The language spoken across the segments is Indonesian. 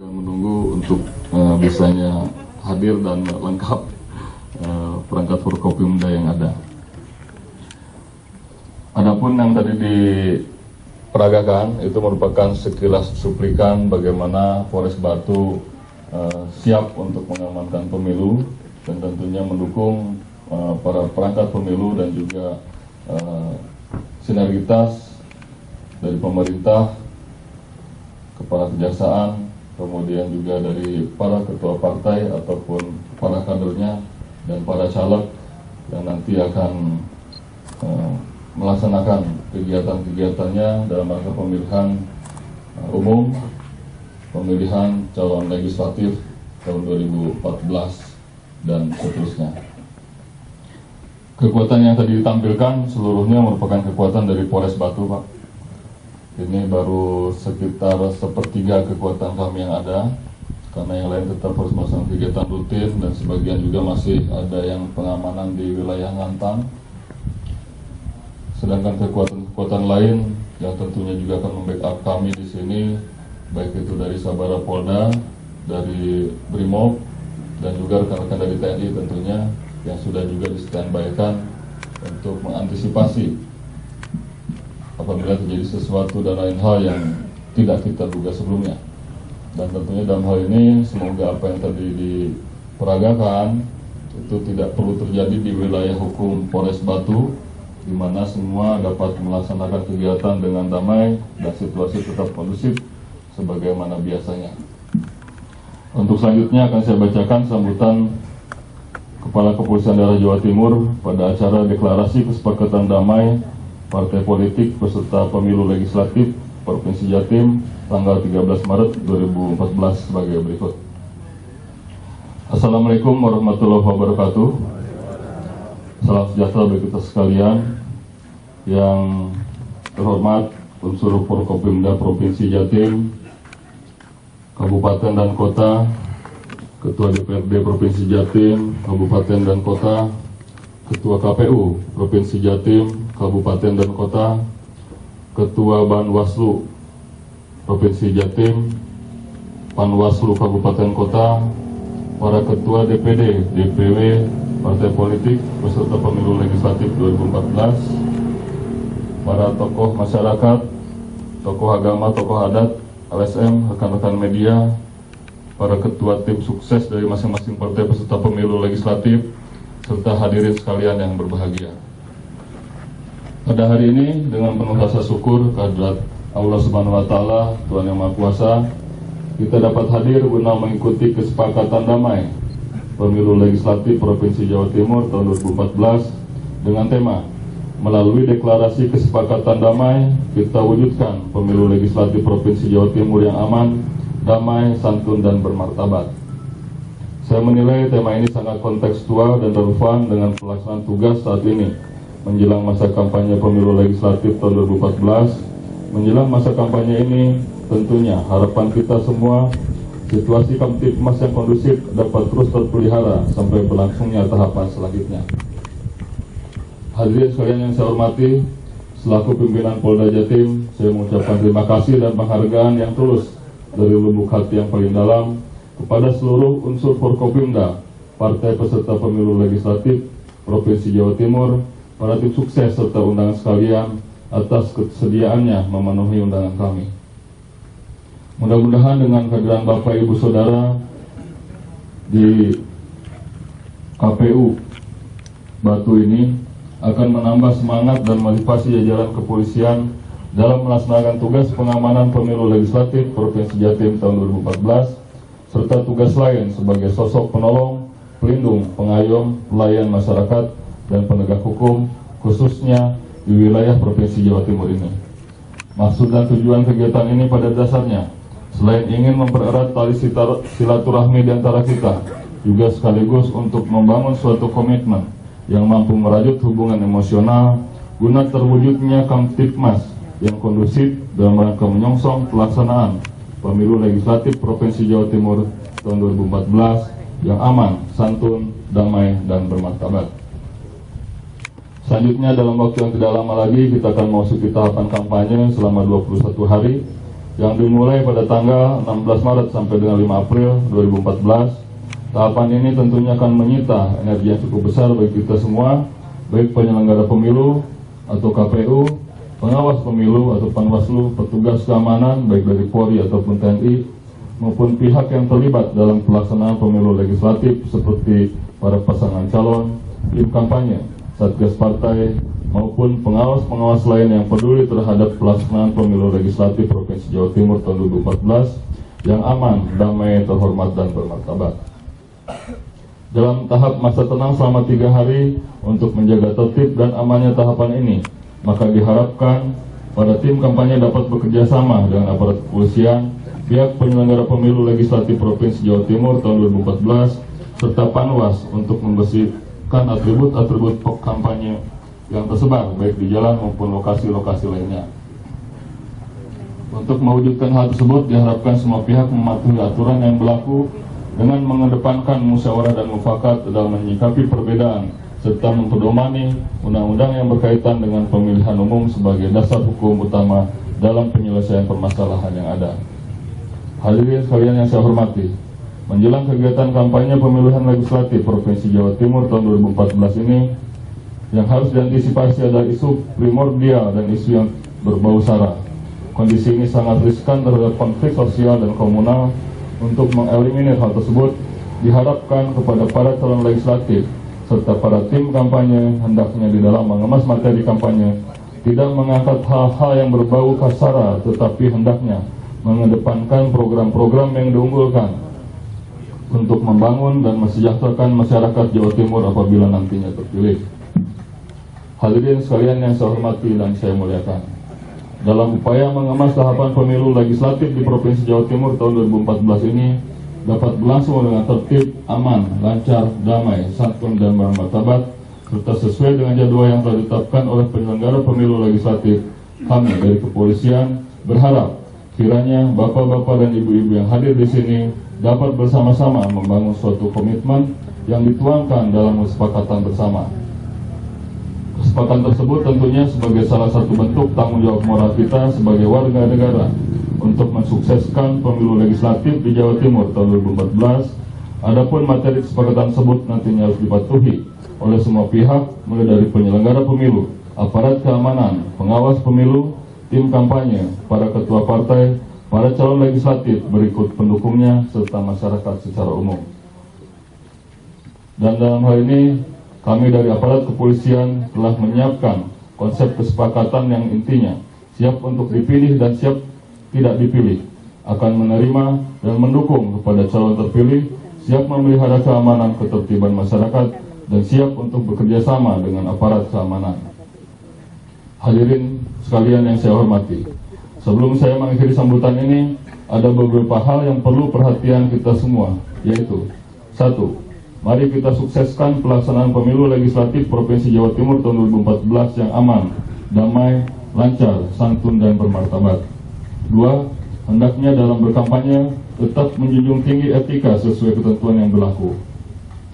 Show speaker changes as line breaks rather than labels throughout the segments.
Menunggu untuk bisanya hadir dan lengkap perangkat Forkopimda yang ada. Adapun yang tadi diperagakan itu merupakan sekilas cuplikan bagaimana Polres Batu siap untuk mengamankan pemilu dan tentunya mendukung para perangkat pemilu dan juga sinergitas dari pemerintah, kepala kejaksaan, kemudian juga dari para ketua partai ataupun para kadernya dan para caleg yang nanti akan melaksanakan kegiatan-kegiatannya dalam rangka pemilihan umum, pemilihan calon legislatif tahun 2014 dan seterusnya. Kekuatan yang tadi ditampilkan seluruhnya merupakan kekuatan dari Polres Batu, Pak. Ini baru sekitar sepertiga kekuatan kami yang ada, karena yang lain tetap harus melaksanakan kegiatan rutin dan sebagian juga masih ada yang pengamanan di wilayah Ngantang. Sedangkan kekuatan-kekuatan lain yang tentunya juga akan membackup kami di sini, baik itu dari Sabara Polda, dari Brimob, dan juga rekan-rekan dari TNI tentunya yang sudah juga di-standby-kan untuk mengantisipasi apabila terjadi sesuatu dan lain hal yang tidak kita duga sebelumnya. Dan tentunya dalam hal ini semoga apa yang tadi diperagakan itu tidak perlu terjadi di wilayah hukum Polres Batu, di mana semua dapat melaksanakan kegiatan dengan damai dan situasi tetap kondusif sebagaimana biasanya. Untuk selanjutnya akan saya bacakan sambutan Kepala Kepolisian Daerah Jawa Timur pada acara deklarasi kesepakatan damai partai politik peserta pemilu legislatif Provinsi Jatim tanggal 13 Maret 2014 sebagai berikut. Assalamualaikum warahmatullahi wabarakatuh. Salam sejahtera bagi kita sekalian. Yang terhormat unsur Forkopimda Provinsi Jatim, Kabupaten dan Kota, Ketua DPRD Provinsi Jatim, Kabupaten dan Kota, Ketua KPU Provinsi Jatim, Kabupaten dan Kota, Ketua Banwaslu Provinsi Jatim, Panwaslu Kabupaten Kota, para Ketua DPD, DPW, Partai Politik peserta Pemilu Legislatif 2014, para tokoh masyarakat, tokoh agama, tokoh adat, LSM, rekan-rekan media, para ketua tim sukses dari masing-masing partai peserta Pemilu Legislatif, serta hadirin sekalian yang berbahagia. Pada hari ini dengan penuh rasa syukur kehadirat Allah Subhanahu wa taala, Tuhan Yang Maha Kuasa, kita dapat hadir guna mengikuti kesepakatan damai Pemilu Legislatif Provinsi Jawa Timur tahun 2014 dengan tema melalui deklarasi kesepakatan damai kita wujudkan Pemilu Legislatif Provinsi Jawa Timur yang aman, damai, santun dan bermartabat. Saya menilai tema ini sangat kontekstual dan relevan dengan pelaksanaan tugas saat ini menjelang masa kampanye Pemilu Legislatif tahun 2014. Menjelang masa kampanye ini tentunya harapan kita semua situasi Kamtibmas yang kondusif dapat terus terpelihara sampai berlangsungnya tahapan selanjutnya. Hadirin sekalian yang saya hormati, selaku pimpinan Polda Jatim, saya mengucapkan terima kasih dan penghargaan yang tulus dari lubuk hati yang paling dalam kepada seluruh unsur Forkopimda, partai peserta Pemilu Legislatif Provinsi Jawa Timur, para tim sukses serta undangan sekalian atas kesediaannya memenuhi undangan kami. Mudah-mudahan dengan kehadiran Bapak Ibu Saudara di KPU Batu ini akan menambah semangat dan motivasi jajaran kepolisian dalam melaksanakan tugas pengamanan Pemilu Legislatif Provinsi Jatim tahun 2014 serta tugas lain sebagai sosok penolong, pelindung, pengayom, pelayan masyarakat dan penegak hukum khususnya di wilayah Provinsi Jawa Timur ini. Maksud dan tujuan kegiatan ini pada dasarnya selain ingin mempererat tali silaturahmi di antara kita, juga sekaligus untuk membangun suatu komitmen yang mampu merajut hubungan emosional guna terwujudnya Kamtibmas yang kondusif dalam rangka menyongsong pelaksanaan Pemilu Legislatif Provinsi Jawa Timur tahun 2014 yang aman, santun, damai, dan bermartabat. Selanjutnya dalam waktu yang tidak lama lagi kita akan memasuki tahapan kampanye selama 21 hari yang dimulai pada tanggal 16 Maret sampai dengan 5 April 2014. Tahapan ini tentunya akan menyita energi yang cukup besar bagi kita semua, baik penyelenggara pemilu atau KPU, pengawas pemilu atau Panwaslu, petugas keamanan baik dari Polri ataupun TNI, maupun pihak yang terlibat dalam pelaksanaan pemilu legislatif seperti para pasangan calon, tim kampanye, satgas partai, maupun pengawas-pengawas lain yang peduli terhadap pelaksanaan pemilu legislatif Provinsi Jawa Timur tahun 2014 yang aman, damai, terhormat, dan bermartabat. Dalam tahap masa tenang selama 3 hari untuk menjaga tertib dan amannya tahapan ini, maka diharapkan pada tim kampanye dapat bekerja sama dengan aparat kepolisian, pihak penyelenggara pemilu legislatif Provinsi Jawa Timur tahun 2014, serta Panwas untuk membersihkan atribut-atribut kampanye yang tersebar baik di jalan maupun lokasi-lokasi lainnya. Untuk mewujudkan hal tersebut, diharapkan semua pihak mematuhi aturan yang berlaku dengan mengedepankan musyawarah dan mufakat dalam menyikapi perbedaan serta mempedomani undang-undang yang berkaitan dengan pemilihan umum sebagai dasar hukum utama dalam penyelesaian permasalahan yang ada. Hadirin sekalian yang saya hormati, menjelang kegiatan kampanye pemilihan legislatif Provinsi Jawa Timur tahun 2014 ini, yang harus diantisipasi adalah isu primordial dan isu yang berbau sara. Kondisi ini sangat riskan terhadap konflik sosial dan komunal. Untuk mengeliminir hal tersebut, diharapkan kepada para calon legislatif serta para tim kampanye hendaknya di dalam mengemas materi kampanye tidak mengangkat hal-hal yang berbau kasara, tetapi hendaknya mengedepankan program-program yang diunggulkan untuk membangun dan mensejahterakan masyarakat Jawa Timur apabila nantinya terpilih. Hadirin sekalian yang saya hormati dan saya muliakan, dalam upaya mengemas tahapan pemilu legislatif di Provinsi Jawa Timur tahun 2014 ini dapat berlangsung dengan tertib, aman, lancar, damai, santun, dan bermartabat, serta sesuai dengan jadwal yang telah ditetapkan oleh penyelenggara pemilu legislatif, kami dari kepolisian berharap kiranya bapak-bapak dan ibu-ibu yang hadir di sini dapat bersama-sama membangun suatu komitmen yang dituangkan dalam kesepakatan bersama. Kesepakatan tersebut tentunya sebagai salah satu bentuk tanggung jawab moral kita sebagai warga negara untuk mensukseskan pemilu legislatif di Jawa Timur tahun 2014. Adapun materi kesepakatan tersebut nantinya harus dipatuhi oleh semua pihak, mulai dari penyelenggara pemilu, aparat keamanan, pengawas pemilu, tim kampanye, para ketua partai, para calon legislatif berikut pendukungnya, serta masyarakat secara umum. Dan dalam hal ini, kami dari aparat kepolisian telah menyiapkan konsep kesepakatan yang intinya siap untuk dipilih dan siap tidak dipilih, akan menerima dan mendukung kepada calon terpilih, siap memelihara keamanan ketertiban masyarakat, dan siap untuk bekerja sama dengan aparat keamanan. Hadirin sekalian yang saya hormati, sebelum saya mengakhiri sambutan ini, ada beberapa hal yang perlu perhatian kita semua, yaitu: 1. Mari kita sukseskan pelaksanaan pemilu legislatif Provinsi Jawa Timur tahun 2014 yang aman, damai, lancar, santun, dan bermartabat. 2. Hendaknya dalam berkampanye tetap menjunjung tinggi etika sesuai ketentuan yang berlaku.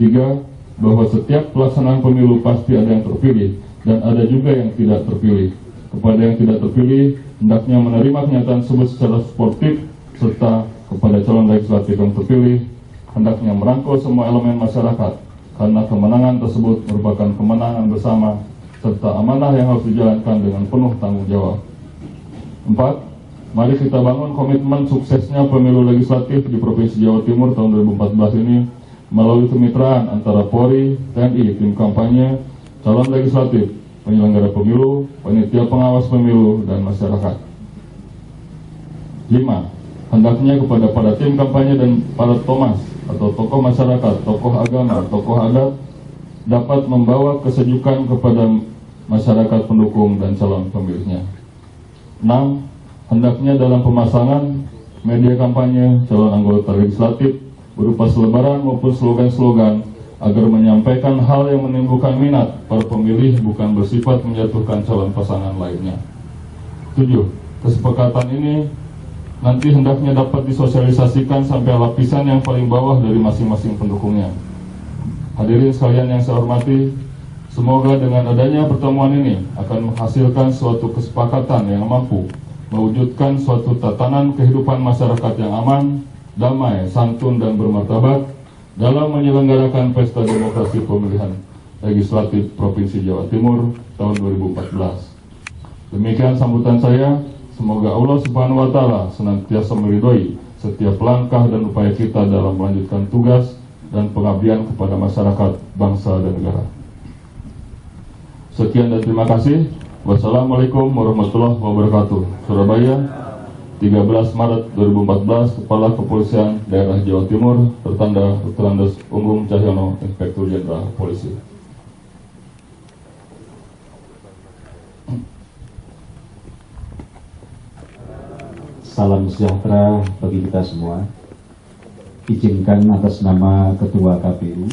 3. Bahwa setiap pelaksanaan pemilu pasti ada yang terpilih dan ada juga yang tidak terpilih. Kepada yang tidak terpilih, hendaknya menerima kenyataan tersebut secara sportif, serta kepada calon legislatif yang terpilih, hendaknya merangkul semua elemen masyarakat, karena kemenangan tersebut merupakan kemenangan bersama, serta amanah yang harus dijalankan dengan penuh tanggung jawab. 4. Mari kita bangun komitmen suksesnya pemilu legislatif di Provinsi Jawa Timur tahun 2014 ini melalui kemitraan antara Polri, TNI, tim kampanye, calon legislatif, penyelenggara pemilu, panitia pengawas pemilu, dan masyarakat. 5. Hendaknya kepada para tim kampanye dan para Thomas atau tokoh masyarakat, tokoh agama, tokoh adat dapat membawa kesejukan kepada masyarakat pendukung dan calon pemilihnya. 6. Hendaknya dalam pemasangan media kampanye calon anggota legislatif berupa selebaran maupun slogan-slogan agar menyampaikan hal yang menimbulkan minat para pemilih, bukan bersifat menjatuhkan calon pasangan lainnya. 7. Kesepakatan ini nanti hendaknya dapat disosialisasikan sampai lapisan yang paling bawah dari masing-masing pendukungnya. Hadirin sekalian yang saya hormati, semoga dengan adanya pertemuan ini akan menghasilkan suatu kesepakatan yang mampu mewujudkan suatu tatanan kehidupan masyarakat yang aman, damai, santun, dan bermartabat dalam menyelenggarakan pesta demokrasi pemilihan legislatif Provinsi Jawa Timur tahun 2014. Demikian sambutan saya. Semoga Allah Subhanahu wa Ta'ala senantiasa meridhoi setiap langkah dan upaya kita dalam melanjutkan tugas dan pengabdian kepada masyarakat, bangsa, dan negara. Sekian dan terima kasih. Wassalamualaikum warahmatullahi wabarakatuh. Surabaya, 13 Maret 2014, Kepala Kepolisian Daerah Jawa Timur, bertanda Dr. Andes Unggum Cahyono, Inspektur Jenderal Polisi.
Salam sejahtera bagi kita semua. Izinkan atas nama Ketua KPU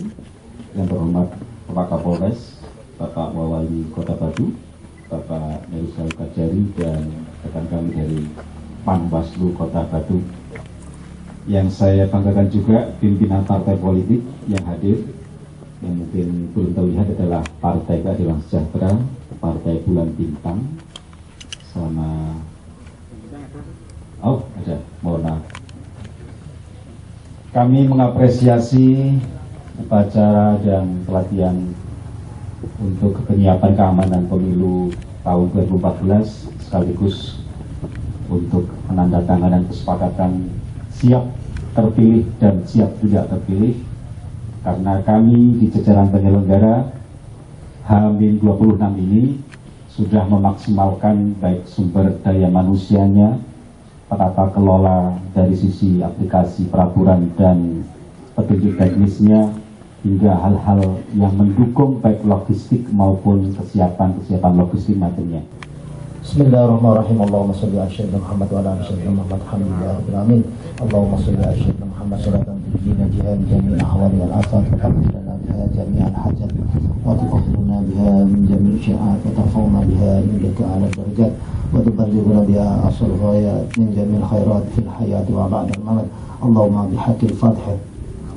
yang terhormat Bapak Kapolres, Bapak Wali Kota Batu, Bapak Nerusaul Kajari, dan rekan kami dari Panwaslu Kota Batu. Yang saya banggakan juga pimpinan partai politik yang hadir, yang mungkin belum terlihat adalah Partai Keadilan Sejahtera, Partai Bulan Bintang, sama ada, mohon maaf. Kami mengapresiasi upacara dan pelatihan untuk penyiapan keamanan pemilu tahun 2014 sekaligus untuk penandatanganan kesepakatan siap terpilih dan siap tidak terpilih, karena kami di jajaran penyelenggara H-26 ini sudah memaksimalkan baik sumber daya manusianya, tata kelola dari sisi aplikasi peraturan dan petunjuk teknisnya, hingga hal-hal yang mendukung baik logistik maupun kesiapan logistik nantinya.
Bismillahirrahmanirrahim. Allahumma sholli ala sayyidina Muhammad wa ala ali sayyidina Muhammad. Alhamdulillahirabbil alamin. Allahumma sholli ala sayyidina Muhammad salatan tujina jihad jami' ahwali al-asar wa taqabbal biha jami' al-hajat wa tuqabbirna biha min jami' syi'at wa tafawna biha indaka ala darajat wa tuballighuna biha asal ghayat min jami' al-khairat fil hayati wa ba'da al-mamat. Allahumma bihaqqil fatih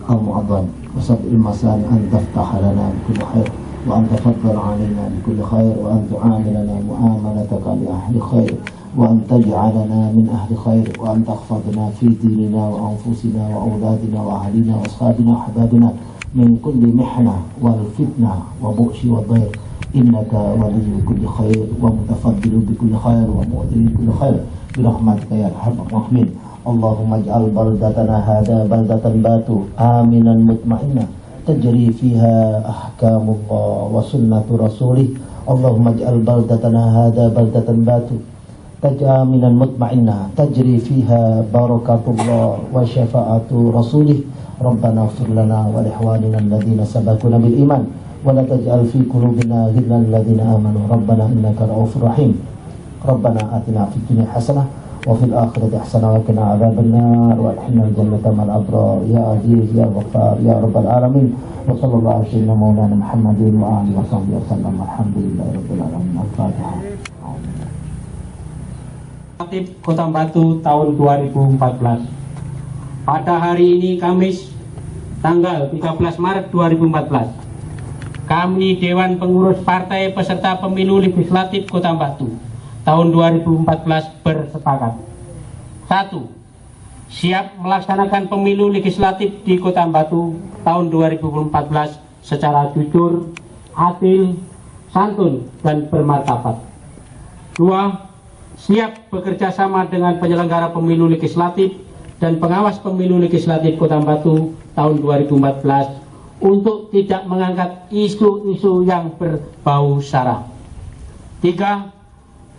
al-mu'adhdham wa sab'il masani an taftaha lana bi kulli khair وأن تفضل علينا بكل خير وأن تعاملنا معاملتك لأهل خير وأن تجعلنا من أهل خير وأن تحفظنا في ديننا وأنفسنا وأولادنا وأهلنا وأصحابنا وأحبابنا من كل محنة والفتنة وبؤس والضيق إنك ولي كل خير ومتفضل بكل خير ومؤذي بكل خير برحمتك يا أرحم الراحمين. اللهم اجعل بلدتنا هذا بلدة باتوا آمنا مطمئنا تجري فيها أحكام الله وسنة رسوله. اللهم اجعل بلدتنا هذا بلدة باتوا آمنا مطمئنا تجري فيها بركة الله وشفاعة رسوله. ربنا اغفر لنا ولإخواننا الذين سبقونا بالإيمان ولا تجعل في قلوبنا غلا للذين آمنوا ربنا إنك رؤوف رحيم. ربنا آتنا في الدنيا حسنة وفي الآخرة حسنة وقنا عذاب النار وادخلنا الجنة مع الأبرار يا عزيز يا غفار يا رب العالمين. وصلى الله على سيدنا مولانا محمد وآله وصحبه وسلم. الحمد لله رب العالمين. الفاتحة.
Kota Batu tahun 2014. Pada hari ini Kamis tanggal 13 Maret 2014, kami Dewan Pengurus Partai Peserta Pemilu Legislatif Kota Batu tahun 2014 bersepakat: 1. Siap melaksanakan pemilu legislatif di Kota Batu tahun 2014 secara jujur, adil, santun, dan bermartabat. 2. Siap bekerja sama dengan penyelenggara pemilu legislatif dan pengawas pemilu legislatif Kota Batu tahun 2014 untuk tidak mengangkat isu-isu yang berbau sara. 3.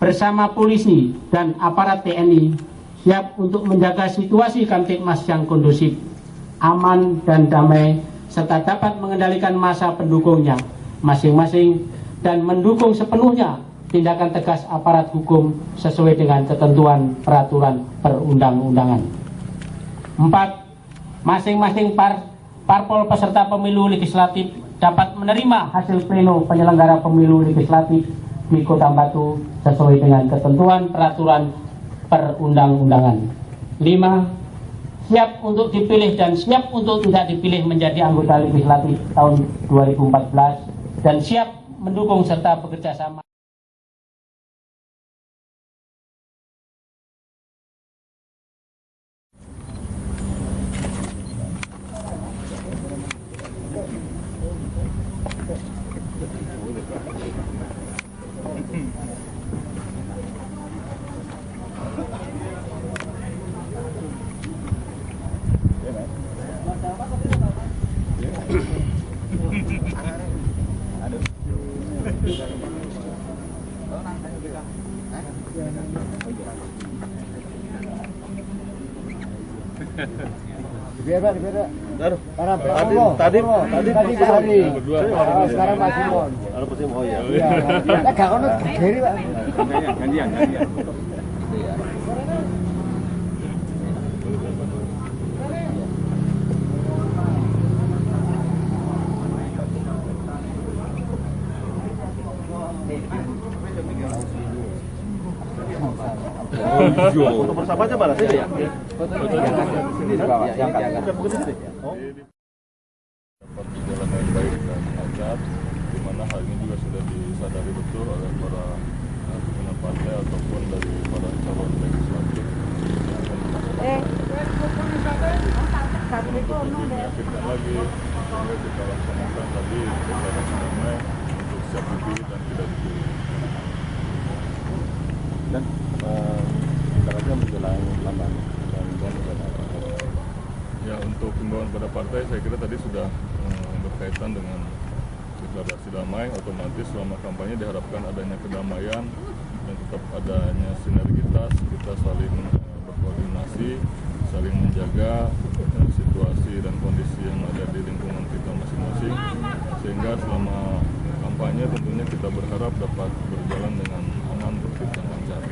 Bersama polisi dan aparat TNI siap untuk menjaga situasi Kamtibmas yang kondusif, aman dan damai, serta dapat mengendalikan massa pendukungnya masing-masing dan mendukung sepenuhnya tindakan tegas aparat hukum sesuai dengan ketentuan peraturan perundang-undangan. 4. Masing-masing parpol peserta pemilu legislatif dapat menerima hasil pleno penyelenggara pemilu legislatif di Kota Batu sesuai dengan ketentuan peraturan perundang-undangan. 5. Siap untuk dipilih dan siap untuk tidak dipilih menjadi anggota legislatif tahun 2014 dan siap mendukung serta bekerja sama
Tadi
Pak Hari. Sekarang Pak Simon.
oh ya.
Iya. Lah gak ono diri, Pak.
Gantian. Foto bersama aja mana sini ya? Sini di bawah. Yang bukan di sini. Oh.
Dapat berjalan dengan baik dan lancar, di mana hal ini juga sudah disadari betul oleh para pimpinan partai ataupun dari para calon legislatif. Untuk meyakinkan lagi, sehingga kita laksanakan tadi deklarasi damai untuk siap dipilih dan tidak dipilih.
Dan kita aja menjelang lamban
Ya, untuk himbauan pada partai saya kira tadi sudah berkaitan dengan deklarasi damai. Otomatis selama kampanye diharapkan adanya kedamaian dan tetap adanya sinergitas, kita saling berkoordinasi, saling menjaga situasi dan kondisi yang ada di lingkungan kita masing-masing, sehingga selama kampanye tentunya kita berharap dapat berjalan dengan aman, tertib dan lancar.